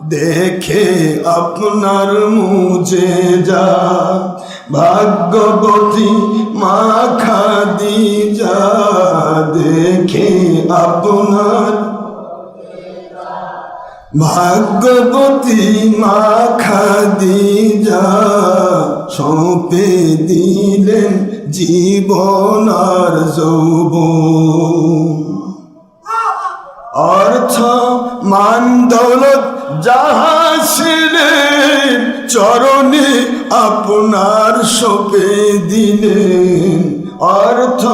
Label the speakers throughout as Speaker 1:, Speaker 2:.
Speaker 1: দেখে আপনার মুজেজা ভাগ্যবতী মা খাদিজা, দেখে আপনার ভাগ্যবতী মা খাদিজা, সঁপে দিলেন জীবন আর যৌবন। অর্থ মান দৌলত যাহা ছিলেন, চরণে আপনার সঁপে দিলেন। অর্থ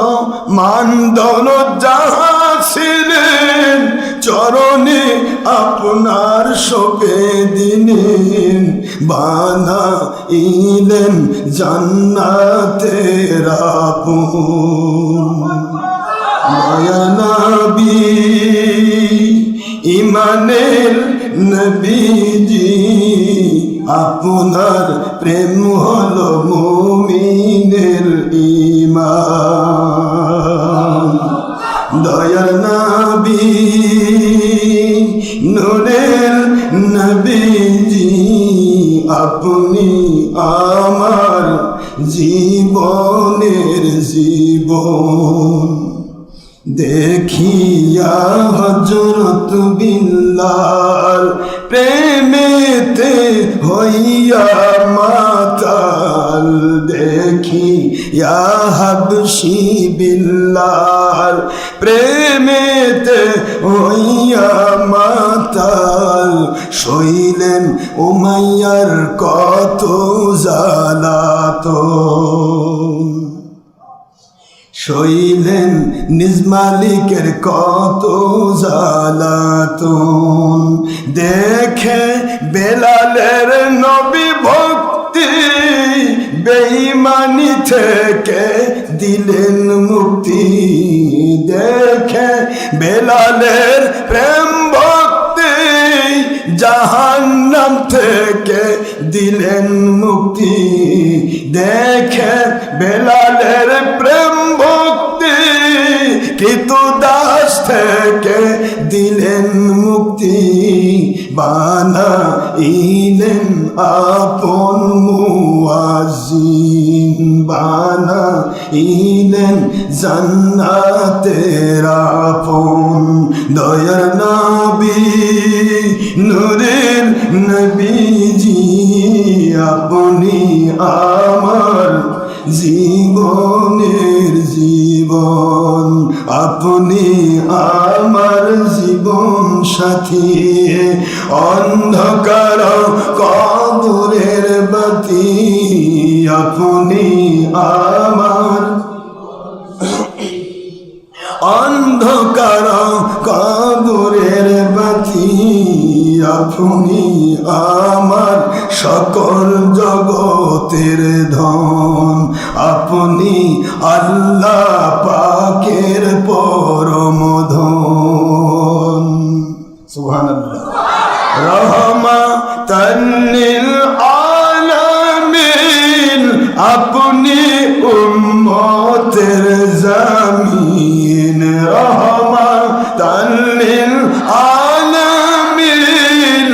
Speaker 1: মান দৌলত যাহা ছিলেন, চরণে আপনার সঁপে দিলেন। বানাইলেন জান্নাতের আপন। মায়া নবী ইমানের নবীজি, আপনার প্রেম হলো মুমিনের ঈমান। দয়ার নবী নূরের নবীজি, আপনি আমার জীবনের জীবন। দেখিয়া হযরত বিল্লাল প্রেমেতে হইয়া মাতাল, দেখিয়া হাবশী বিল্লাল প্রেমেতে হইয়া মাতাল। সইলেন উমাইয়ার কত জ্বালাতন, সইলেন নিজ মালিকের কত জ্বালাতন। দেখে বেলালের নবী ভক্তি, বেঈমানি থেকে দিলেন মুক্তি। দেখে বেলালের প্রেম ভক্তি, জাহান্নাম থেকে দিলেন মুক্তি। দেখে বেলালের প্রেম ভক্তি, কৃতদাস থেকে দিলেন মুক্তি। বানাইলেন আপন মুয়াজ্জিন, বানাইলেন জান্নাতের আপন। দয়ার নবী নূরের নবীজি, আপনি আমার জীবনের জীবন। আপনি আমার জীবন সাথী, অন্ধকার কবরের বাতি। আপনি আমার অন্ধকার কবরের বাতি। আপনি আমার সকল জগতের ধন। আপনি আল্লাহ পাকের পরম ধন। সুবহানাল্লাহ। রহমাতান লিল আলামিন, আপনি উম্মতের জামিন। রহমাতান লিল আলামিন,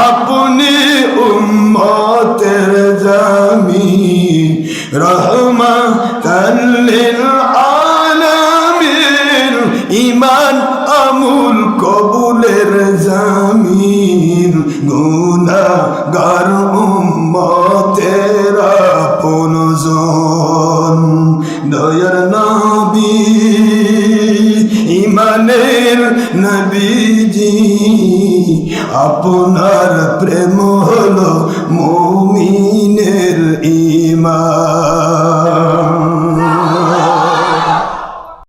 Speaker 1: আপনি উম্মতের জামিন। রহমাতান লিল আলামিন, ঈমান আমল কবুলের জামিন। গুনাহগার উম্মতের আপনজন। দয়ার নবী ইমানের নবীজি, আপনার প্রেম হলো মুমিন